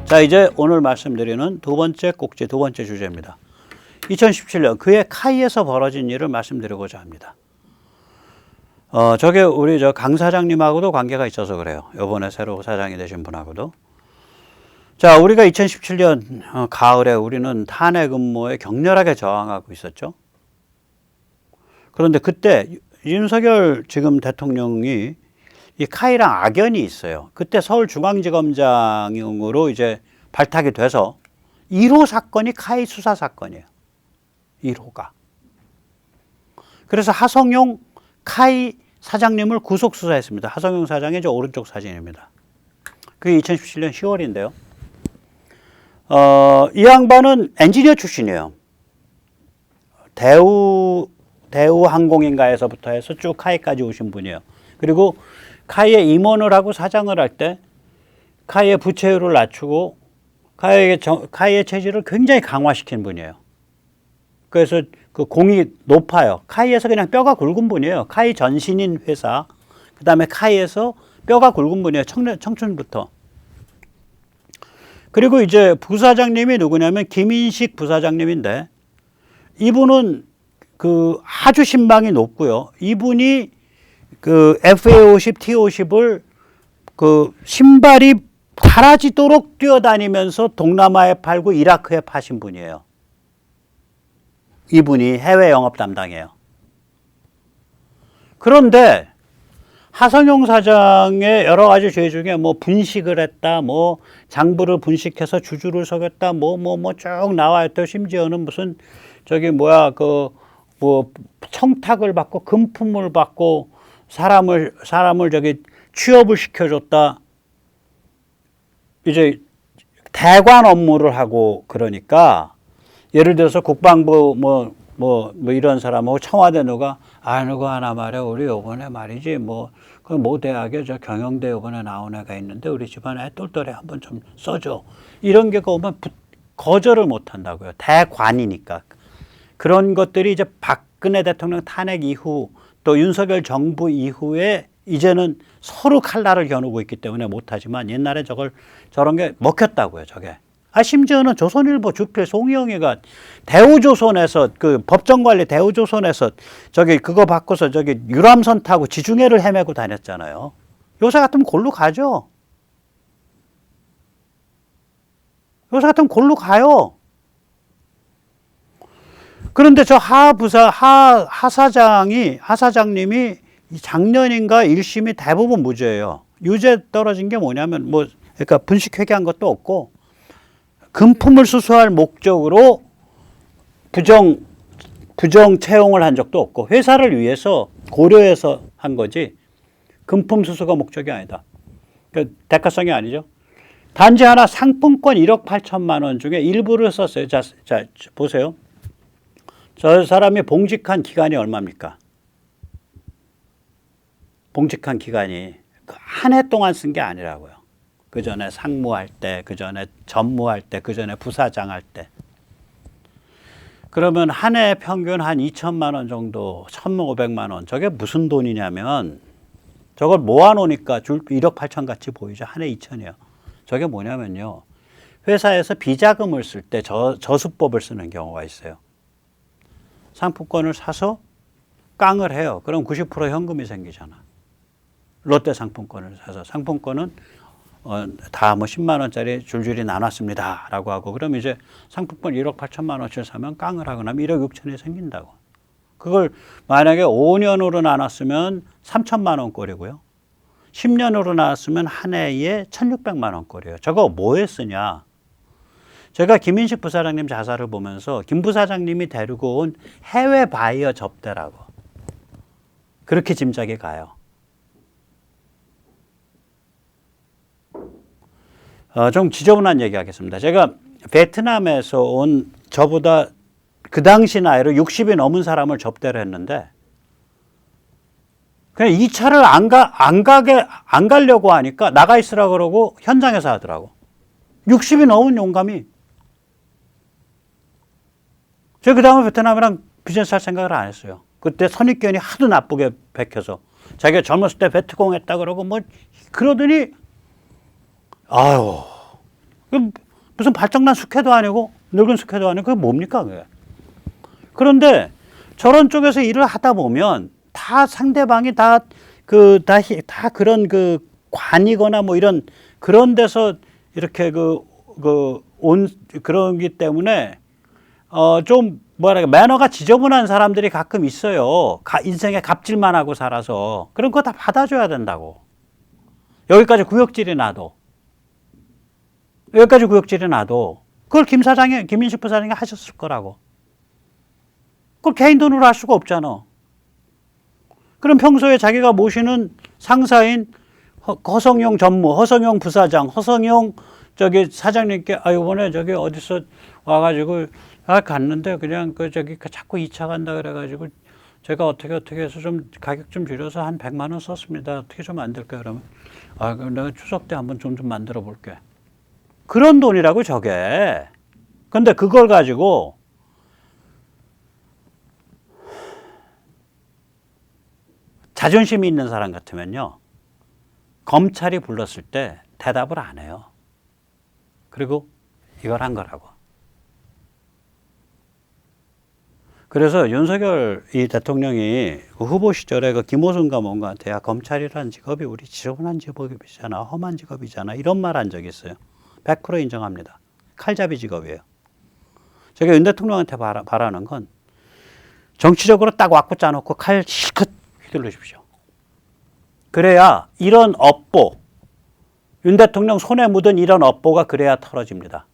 자, 이제 오늘 말씀드리는 두 번째 꼭지, 두 번째 주제입니다. 2017년 그해 카이에서 벌어진 일을 말씀드리고자 합니다. 저게 우리 강 사장님하고도 관계가 있어서 그래요. 이번에 새로 사장이 되신 분하고도. 자, 우리가 2017년 가을에 우리는 탄핵 음모에 격렬하게 저항하고 있었죠. 그런데 그때 윤석열 지금 대통령이 이 카이랑 악연이 있어요. 그때 서울중앙지검장으로 이제 발탁이 돼서 1호 사건이 카이 수사 사건이에요. 1호가. 그래서 하성용 카이 사장님을 구속 수사했습니다. 하성용 사장의 저 오른쪽 사진입니다. 그게 2017년 10월인데요. 이 양반은 엔지니어 출신이에요. 대우항공인가에서부터 해서 쭉 카이까지 오신 분이에요. 그리고 카이에 임원을 하고 사장을 할 때 카이의 부채율을 낮추고 카이의 체질을 굉장히 강화시킨 분이에요. 그래서 그 공이 높아요. 카이에서 그냥 뼈가 굵은 분이에요. 카이 전신인 회사. 그 다음에 카이에서 뼈가 굵은 분이에요. 청춘부터. 그리고 이제 부사장님이 누구냐면 김인식 부사장님인데 이분은 그 아주 신방이 높고요. 이분이 그 FA50, T50을 그 신발이 사라지도록 뛰어다니면서 동남아에 팔고 이라크에 파신 분이에요. 이분이 해외 영업 담당이에요. 그런데 하성용 사장의 여러 가지 죄 중에 뭐 분식을 했다, 뭐 장부를 분식해서 주주를 속였다, 쭉 나와 있다. 심지어는 무슨 청탁을 받고 금품을 받고 사람을 취업을 시켜줬다. 이제 대관 업무를 하고 그러니까 예를 들어서 국방부 뭐 이런 사람하고 청와대 누가 누구 하나 말이야 우리 요번에 말이지 그 모 대학에 저 경영대 요번에 나온 애가 있는데 우리 집안에 똘똘해 한번 좀 써줘. 이런 게 오면 거절을 못 한다고요. 대관이니까. 그런 것들이 이제 박근혜 대통령 탄핵 이후 또 윤석열 정부 이후에 이제는 서로 칼날을 겨누고 있기 때문에 못하지만 옛날에 저런 게 먹혔다고요, 저게. 심지어는 조선일보 주필 송영희가 대우조선에서 그 법정관리 대우조선에서 그거 바꿔서 유람선 타고 지중해를 헤매고 다녔잖아요. 요새 같으면 골로 가죠. 요새 같으면 골로 가요. 그런데 저 하사장님이 작년인가 1심이 대부분 무죄예요. 유죄 떨어진 게 뭐냐면 그러니까 분식 회계한 것도 없고 금품을 수수할 목적으로 부정 채용을 한 적도 없고 회사를 위해서 고려해서 한 거지 금품 수수가 목적이 아니다. 그러니까 대가성이 아니죠. 단지 하나 상품권 1억 8천만 원 중에 일부를 썼어요. 자 보세요. 저 사람이 봉직한 기간이 얼마입니까? 봉직한 기간이 한 해 동안 쓴 게 아니라고요. 그 전에 상무할 때, 그 전에 전무할 때, 그 전에 부사장 할 때. 그러면 한 해 평균 한 2천만 원 정도, 1,500만 원. 저게 무슨 돈이냐면 저걸 모아놓으니까 1억 8천 같이 보이죠. 한 해 2천이요. 저게 뭐냐면요. 회사에서 비자금을 쓸 때 저수법을 쓰는 경우가 있어요. 상품권을 사서 깡을 해요. 그럼 90% 현금이 생기잖아. 롯데 상품권을 사서 상품권은 다 10만 원짜리 줄줄이 나눴습니다 라고 하고 그럼 이제 상품권 1억 8천만 원치를 사면 깡을 하고 나면 1억 6천이 생긴다고. 그걸 만약에 5년으로 나눴으면 3천만 원 꼴이고요. 10년으로 나눴으면 한 해에 1,600만 원 꼴이에요. 저거 뭐에 쓰냐. 제가 김인식 부사장님 자사를 보면서 김 부사장님이 데리고 온 해외 바이어 접대라고 그렇게 짐작이 가요. 좀 지저분한 얘기 하겠습니다. 제가 베트남에서 온 저보다 그 당시 나이로 60이 넘은 사람을 접대를 했는데 그냥 이 차를 안 가려고 하니까 나가 있으라 그러고 현장에서 하더라고. 60이 넘은 용감이. 제가 그 다음에 베트남이랑 비즈니스 할 생각을 안 했어요. 그때 선입견이 하도 나쁘게 베껴서 자기가 젊었을 때 베트콩 했다 그러고 그러더니 무슨 발정난 숙회도 아니고 늙은 숙회도 아니고 그게 뭡니까 그게. 그런데 저런 쪽에서 일을 하다 보면 다 상대방이 다 그런 그 관이거나 뭐 이런 그런 데서 이렇게 그러기 때문에 좀 뭐랄까 매너가 지저분한 사람들이 가끔 있어요. 인생에 갑질만 하고 살아서. 그런 거 다 받아줘야 된다고. 여기까지 구역질이 나도. 그걸 김인식 부사장이 하셨을 거라고. 그걸 개인 돈으로 할 수가 없잖아. 그럼 평소에 자기가 모시는 상사인 허성용 부사장, 허성용 사장님께 이번에 어디서 와가지고 갔는데 그냥 자꾸 2차 간다 그래가지고 제가 어떻게 해서 좀 가격 좀 줄여서 한 100만 원 썼습니다. 어떻게 좀 안 될까요? 그러면 그럼 내가 추석 때 한번 좀 만들어 볼게. 그런 돈이라고 저게. 근데 그걸 가지고 자존심이 있는 사람 같으면요. 검찰이 불렀을 때 대답을 안 해요. 그리고 이걸 한 거라고. 그래서 윤석열 이 대통령이 그 후보 시절에 그 김호순과 뭔가한테 검찰이라는 직업이 우리 지저분한 직업이잖아. 험한 직업이잖아. 이런 말 한 적이 있어요. 100% 인정합니다. 칼잡이 직업이에요. 제가 윤 대통령한테 바라는 건 정치적으로 딱 왁구 짜놓고 칼 실컷 휘둘러 주십시오. 그래야 이런 업보, 윤 대통령 손에 묻은 이런 업보가 그래야 털어집니다.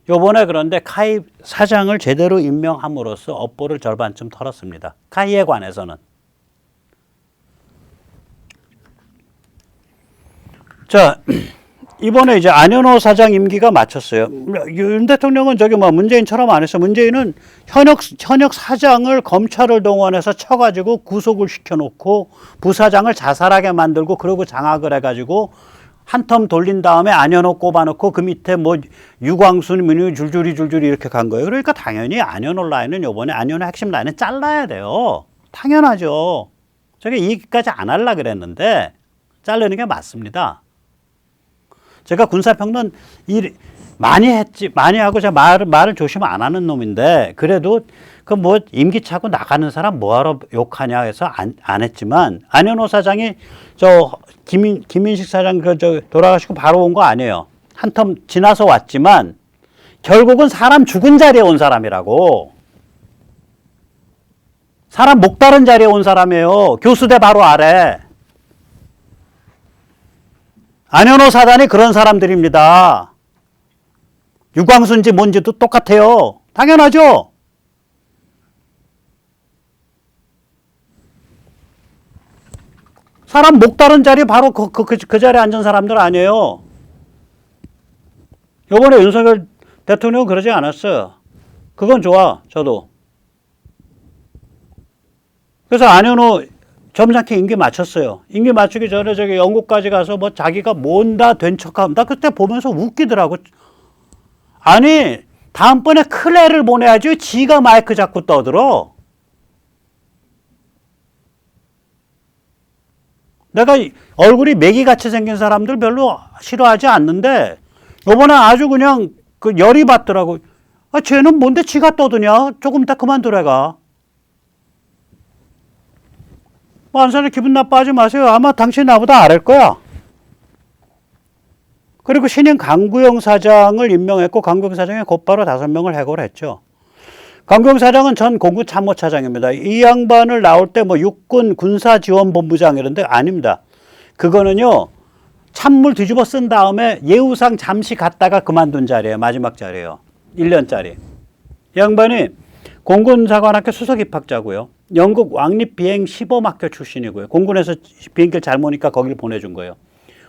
요번에 그런데 카이 사장을 제대로 임명함으로써 업보를 절반쯤 털었습니다. 카이에 관해서는. 자, 이번에 이제 안현호 사장 임기가 마쳤어요. 윤 대통령은 문재인처럼 안 했어. 문재인은 현역 사장을 검찰을 동원해서 쳐가지고 구속을 시켜놓고 부사장을 자살하게 만들고 그러고 장악을 해가지고 한 텀 돌린 다음에 안현호 꼽아놓고 그 밑에 뭐 유광순, 민우 줄줄이 이렇게 간 거예요. 그러니까 당연히 안현호 라인은 요번에 안현호 핵심 라인은 잘라야 돼요. 당연하죠. 저게 이 얘기까지 안 하려고 그랬는데 자르는 게 맞습니다. 제가 군사평론 많이 하고 제가 말을 조심 안 하는 놈인데 그래도 그 임기 차고 나가는 사람 뭐하러 욕하냐 해서 안 했지만 안현호 사장이 김인식 사장 돌아가시고 바로 온 거 아니에요. 한 텀 지나서 왔지만 결국은 사람 죽은 자리에 온 사람이라고. 사람 목 다른 자리에 온 사람이에요. 교수대 바로 아래. 안현호 사단이 그런 사람들입니다. 유광순지 뭔지도 똑같아요. 당연하죠. 사람 목 다른 자리 바로 그 자리에 앉은 사람들 아니에요. 요번에 윤석열 대통령은 그러지 않았어요. 그건 좋아, 저도. 그래서 안현호 점잖게 임기 마쳤어요. 임기 맞추기 전에 영국까지 가서 자기가 뭔다 된 척하면 나 그때 보면서 웃기더라고. 아니 다음번에 큰 애를 보내야지 지가 마이크 잡고 떠들어. 내가 얼굴이 메기같이 생긴 사람들 별로 싫어하지 않는데 요번에 아주 그냥 열이 받더라고. 쟤는 뭔데 지가 떠드냐? 조금 이따 그만두래가. 안사님 기분 나빠하지 마세요. 아마 당신 나보다 아래일 거야. 그리고 신임 강구영 사장을 임명했고 강구영 사장이 곧바로 5명을 해고를 했죠. 강구영 사장은 전 공군 참모차장입니다. 이 양반을 나올 때 육군 군사지원본부장 이런데 아닙니다. 그거는요. 찬물 뒤집어 쓴 다음에 예우상 잠시 갔다가 그만둔 자리예요. 마지막 자리예요. 1년짜리. 이 양반이 공군사관학교 수석 입학자고요. 영국 왕립비행 시범학교 출신이고요. 공군에서 비행기를 잘 모니까 거기를 보내준 거예요.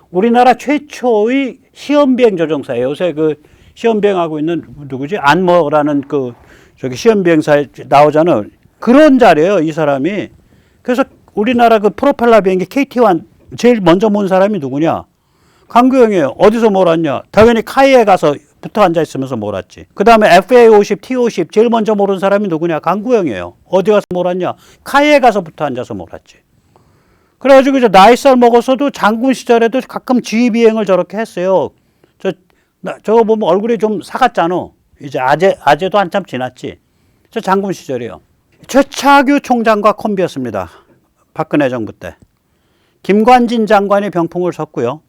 우리나라 최초의 시험비행 조종사예요. 요새 시험비행하고 있는 누구지? 안머라는 시험비행사에 나오잖아요. 그런 자리예요, 이 사람이. 그래서 우리나라 프로펠러 비행기 KT-1 제일 먼저 몬 사람이 누구냐? 강구영이에요. 어디서 몰았냐? 당연히 카이에 가서 붙어 앉아 있으면서 몰았지. 그 다음에 FA-50, T-50 제일 먼저 모른 사람이 누구냐? 강구영이에요. 어디 가서 몰았냐? 카이에 가서 붙어 앉아서 몰았지. 그래가지고 이제 나이살 먹어서도 장군 시절에도 가끔 지휘비행을 저렇게 했어요. 저거 보면 얼굴이 좀 사갔잖아. 이제 아재도 한참 지났지. 저 장군 시절이요. 최차규 총장과 콤비였습니다. 박근혜 정부 때. 김관진 장관이 병풍을 섰고요.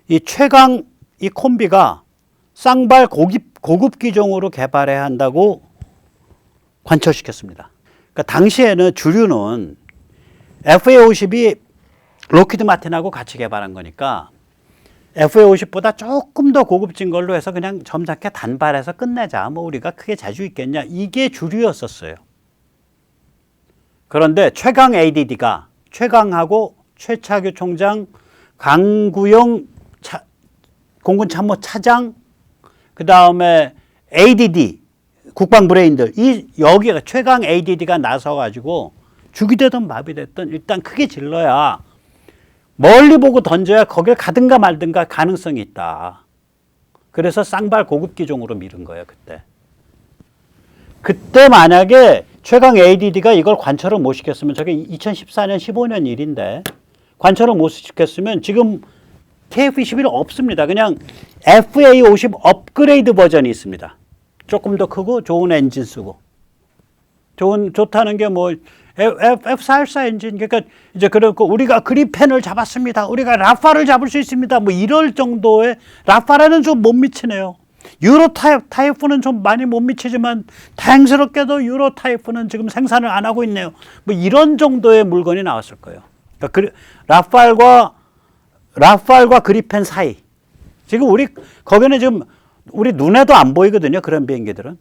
이 최강 이 콤비가 쌍발 고급 기종으로 개발해야 한다고 관철시켰습니다. 그러니까 당시에는 주류는 FA50이 로키드 마틴하고 같이 개발한 거니까 FA50보다 조금 더 고급진 걸로 해서 그냥 점잖게 단발해서 끝내자. 뭐 우리가 크게 자주 있겠냐. 이게 주류였었어요. 그런데 최강 ADD가 최강하고 최차규 총장, 강구영 공군 참모 차장, 그 다음에 ADD 국방 브레인들 여기가 최강 ADD가 나서가지고 죽이 되든 마비 됐든 일단 크게 질러야 멀리 보고 던져야 거길 가든가 말든가 가능성이 있다. 그래서 쌍발 고급 기종으로 미룬 거예요, 그때. 그때 만약에 최강 ADD가 이걸 관철을 못 시켰으면 저게 2014년, 15년 일인데 관철을 못 시켰으면 지금 KF-21은 없습니다. 그냥 FA-50 업그레이드 버전이 있습니다. 조금 더 크고 좋은 엔진 쓰고. 좋다는 게 뭐 F-414 엔진. 그러니까 이제 그렇고 우리가 그리펜을 잡았습니다. 우리가 라파를 잡을 수 있습니다. 뭐 이럴 정도의 라파라는 좀 못 미치네요. 유로 타이프는 좀 많이 못 미치지만 다행스럽게도 유로 타이프는 지금 생산을 안 하고 있네요. 뭐 이런 정도의 물건이 나왔을 거예요. 그러니까 라팔과 그리펜 사이. 지금 거기는 지금 우리 눈에도 안 보이거든요. 그런 비행기들은.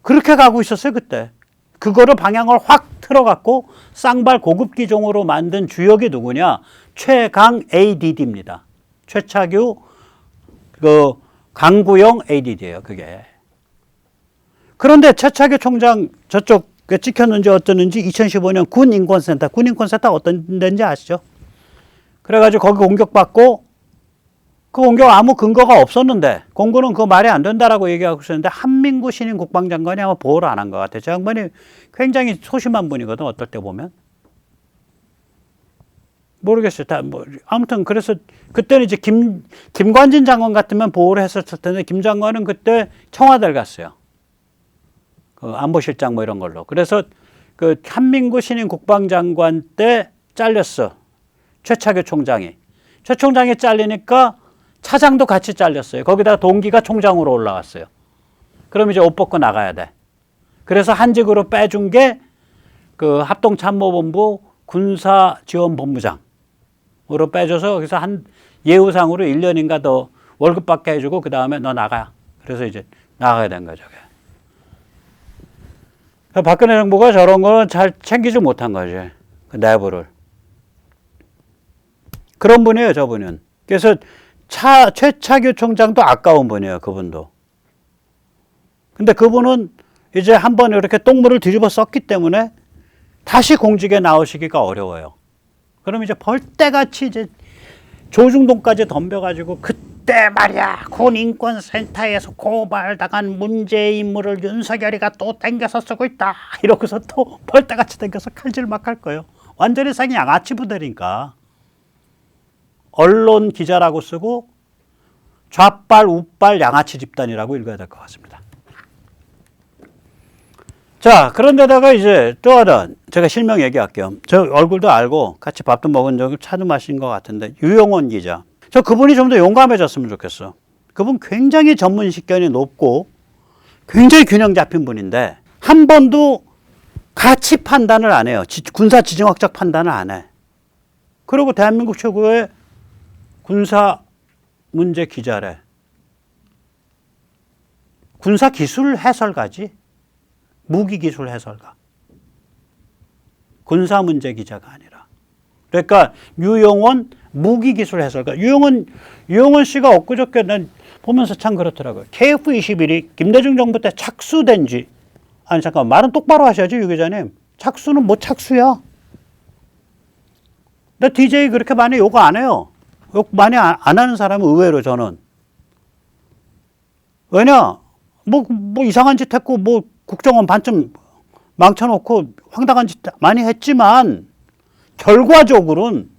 그렇게 가고 있었어요, 그때. 그거를 방향을 확 틀어갖고 쌍발 고급 기종으로 만든 주역이 누구냐? 최강 ADD입니다. 최차규, 강구영 ADD예요, 그게. 그런데 최차규 총장 저쪽 찍혔는지 어쩌는지 2015년 군인권센터 어떤 데인지 아시죠? 그래가지고 거기 공격받고 그 공격 아무 근거가 없었는데 공군은 그거 말이 안 된다라고 얘기하고 있었는데 한민구 신임 국방장관이 아마 보호를 안 한 것 같아요. 저 양반이 굉장히 소심한 분이거든, 어떨 때 보면. 모르겠어요. 아무튼 그래서 그때는 이제 김관진 장관 같으면 보호를 했었을 텐데 김 장관은 그때 청와대를 갔어요. 그 안보실장 뭐 이런 걸로. 그래서 그 한민구 신임 국방장관 때 잘렸어. 최차규 총장이. 최 총장이 잘리니까 차장도 같이 잘렸어요. 거기다가 동기가 총장으로 올라갔어요. 그럼 이제 옷 벗고 나가야 돼. 그래서 한직으로 빼준 게 그 합동참모본부 군사지원본부장으로 빼줘서 거기서 한 예우상으로 1년인가 더 월급 받게 해주고 그 다음에 너 나가. 그래서 이제 나가야 된 거죠. 박근혜 정부가 저런 거는 잘 챙기지 못한 거지. 그 내부를. 그런 분이에요, 저분은. 그래서 최차규 총장도 아까운 분이에요, 그분도. 근데 그분은 이제 한번 이렇게 똥물을 뒤집어 썼기 때문에 다시 공직에 나오시기가 어려워요. 그럼 이제 벌떼같이 이제 조중동까지 덤벼가지고 그때 말이야 군인권센터에서 고발당한 문제 인물을 윤석열이가 또 땡겨서 쓰고 있다 이러고서 또 벌떼같이 땡겨서 칼질 막 할 거예요. 완전히 생이 양아치 부대니까. 언론 기자라고 쓰고 좌빨 우빨 양아치 집단이라고 읽어야 될 것 같습니다. 자, 그런데다가 이제 또 하나 제가 실명 얘기할게요. 저 얼굴도 알고 같이 밥도 먹은 적이 차도 마신 것 같은데 유영원 기자. 저 그분이 좀 더 용감해졌으면 좋겠어. 그분 굉장히 전문 식견이 높고 굉장히 균형 잡힌 분인데 한 번도 가치 판단을 안 해요. 군사 지정학적 판단을 안 해. 그리고 대한민국 최고의 군사 문제 기자래. 군사 기술 해설가지. 무기 기술 해설가. 군사 문제 기자가 아니라. 그러니까 유영원 무기 기술 해설가. 유영원 씨가 엊그저께 난 보면서 참 그렇더라고요. KF-21이 김대중 정부 때 착수된 지, 아니 잠깐 말은 똑바로 하셔야지 유 기자님. 착수는 뭐 착수야. 근데 DJ 그렇게 많이 욕 안 해요. 욕 많이 안 하는 사람은 의외로 저는. 왜냐? 뭐 이상한 짓 했고, 뭐 국정원 반쯤 망쳐놓고 황당한 짓 많이 했지만, 결과적으로는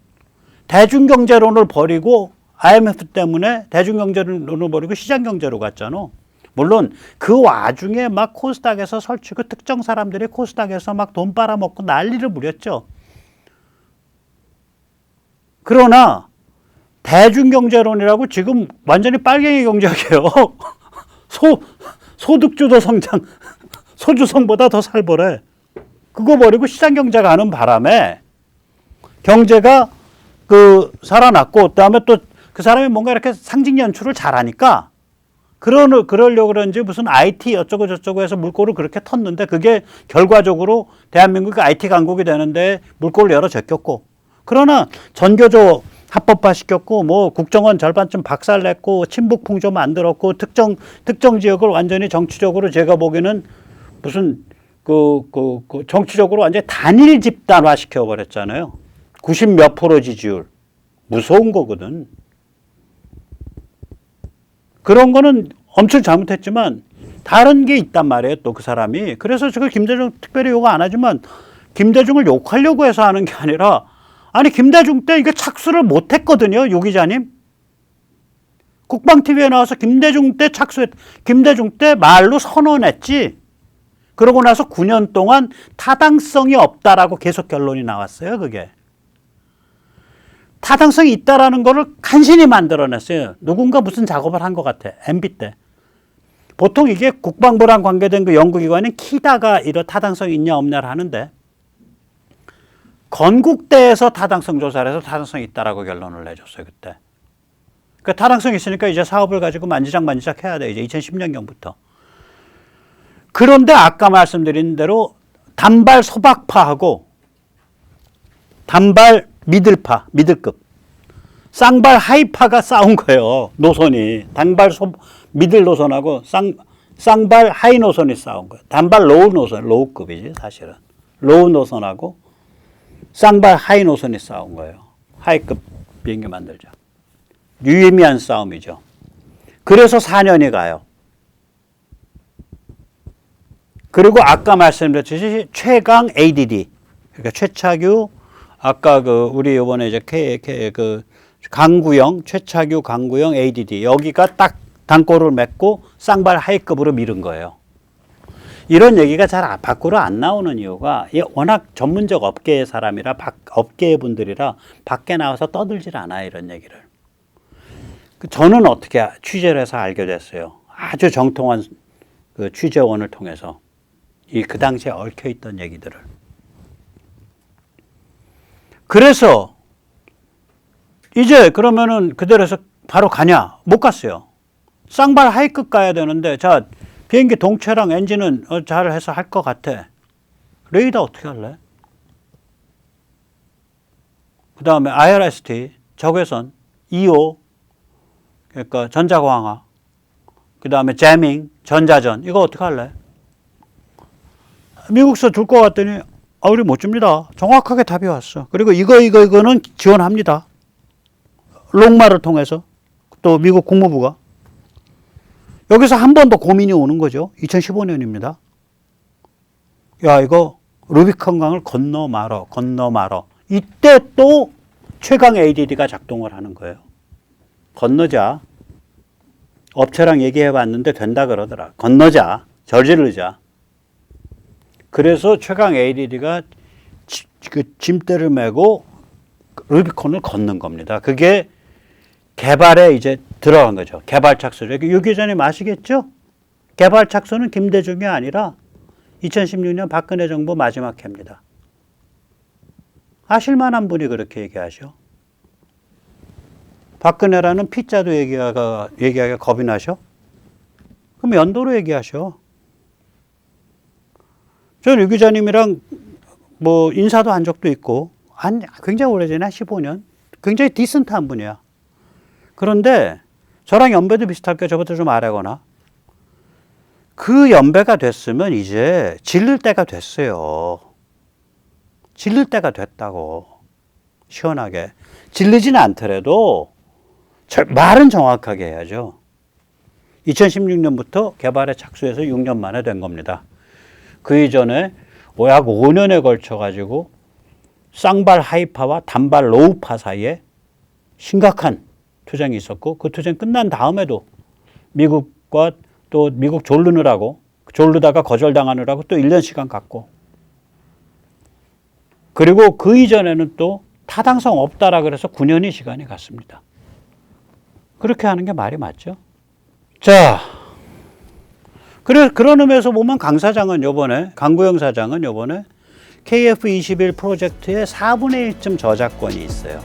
대중경제론을 버리고 IMF 때문에 대중경제를 버리고 시장경제로 갔잖아. 물론 그 와중에 막 코스닥에서 설치고 특정 사람들이 코스닥에서 막 돈 빨아먹고 난리를 부렸죠. 그러나 대중경제론이라고 지금 완전히 빨갱이 경제학이에요. 소득주도 성장, 소주성보다 더 살벌해. 그거 버리고 시장경제 가는 바람에 경제가 살아났고, 그 다음에 또 그 사람이 뭔가 이렇게 상징 연출을 잘하니까 그러려고 그런지 무슨 IT 어쩌고 저쩌고 해서 물꼬를 그렇게 텄는데 그게 결과적으로 대한민국이 IT 강국이 되는데 물꼬를 열어 제꼈고, 그러나 전교조 합법화 시켰고, 뭐 국정원 절반쯤 박살냈고, 친북 풍조 만들었고, 특정 지역을 완전히 정치적으로 제가 보기에는 무슨 정치적으로 완전히 단일 집단화 시켜버렸잖아요. 90 몇 프로 지지율. 무서운 거거든. 그런 거는 엄청 잘못했지만 다른 게 있단 말이에요. 또 그 사람이. 그래서 제가 김대중 특별히 욕 안 하지만 김대중을 욕하려고 해서 하는 게 아니라, 아니 김대중 때 이게 착수를 못했거든요. 유 기자님. 국방TV에 나와서 김대중 때 말로 선언했지. 그러고 나서 9년 동안 타당성이 없다라고 계속 결론이 나왔어요. 그게. 타당성이 있다라는 거를 간신히 만들어냈어요. 누군가 무슨 작업을 한 것 같아. MB 때. 보통 이게 국방부랑 관계된 그 연구기관은 키다가 이런 타당성이 있냐 없냐를 하는데, 건국대에서 타당성 조사를 해서 타당성이 있다라고 결론을 내줬어요. 그때. 그 타당성이 있으니까 이제 사업을 가지고 만지작 해야 돼. 이제 2010년경부터. 그런데 아까 말씀드린 대로 단발 소박파하고 단발 미들급, 쌍발 하이파가 싸운 거예요. 노선이. 미들 노선하고 쌍발 하이 노선이 싸운 거예요. 단발 로우급이지 사실은. 로우 노선하고 쌍발 하이 노선이 싸운 거예요. 하이급 비행기 만들자. 유의미한 싸움이죠. 그래서 4년이 가요. 그리고 아까 말씀드렸듯이 최강 ADD, 그러니까 최차규, 아까 우리 이번에 이제 최차규 강구형 ADD, 여기가 딱 단골을 맺고 쌍발 하이급으로 미룬 거예요. 이런 얘기가 잘 밖으로 안 나오는 이유가 워낙 전문적 업계의 사람이라, 업계의 분들이라 밖에 나와서 떠들질 않아요. 이런 얘기를. 저는 어떻게 취재를 해서 알게 됐어요. 아주 정통한 그 취재원을 통해서. 그 당시에 얽혀있던 얘기들을. 그래서 이제 그러면은 그대로 해서 바로 가냐? 못 갔어요. 쌍발 하이급 가야 되는데, 자, 비행기 동체랑 엔진은 잘 해서 할 것 같아. 레이더 어떻게 할래? 그 다음에 IRST, 적외선, EO, 그러니까 전자광학, 그 다음에 재밍, 전자전, 이거 어떻게 할래? 미국서 줄 것 같더니, 우리 못 줍니다. 정확하게 답이 왔어. 그리고 이거는 지원합니다. 롱마를 통해서. 또 미국 국무부가. 여기서 한 번 더 고민이 오는 거죠. 2015년입니다. 야, 이거 루비컨강을 건너 말어. 이때 또 최강 ADD가 작동을 하는 거예요. 건너자. 업체랑 얘기해 봤는데 된다 그러더라. 건너자. 저지르자. 그래서 최강 ADD가 짐대를 메고 루비콘을 걷는 겁니다. 그게 개발에 이제 들어간 거죠. 개발 착수죠. 유 기자님 아시겠죠? 개발 착수는 김대중이 아니라 2016년 박근혜 정부 마지막 해입니다. 아실만한 분이 그렇게 얘기하셔. 박근혜라는 피자도 얘기하기가 겁이 나셔? 그럼 연도로 얘기하셔. 저는 유 기자님이랑 뭐 인사도 한 적도 있고, 굉장히 오래전에 한 15년. 굉장히 디센트한 분이야. 그런데 저랑 연배도 비슷할까 저부터 좀 아래거나. 그 연배가 됐으면 이제 질릴 때가 됐어요. 질릴 때가 됐다고. 시원하게. 질리지는 않더라도 말은 정확하게 해야죠. 2016년부터 개발에 착수해서 6년 만에 된 겁니다. 그 이전에 약 5년에 걸쳐 가지고 쌍발 하이파와 단발 로우파 사이에 심각한 투쟁이 있었고 그 투쟁 끝난 다음에도 미국과 또 미국 졸르다가 거절당하느라고 또 1년 시간 갔고 그리고 그 이전에는 또 타당성 없다라 그래서 9년의 시간이 갔습니다. 그렇게 하는 게 말이 맞죠? 자, 그런 의미에서 보면 강구영 사장은 요번에 KF21 프로젝트의 4분의 1쯤 저작권이 있어요.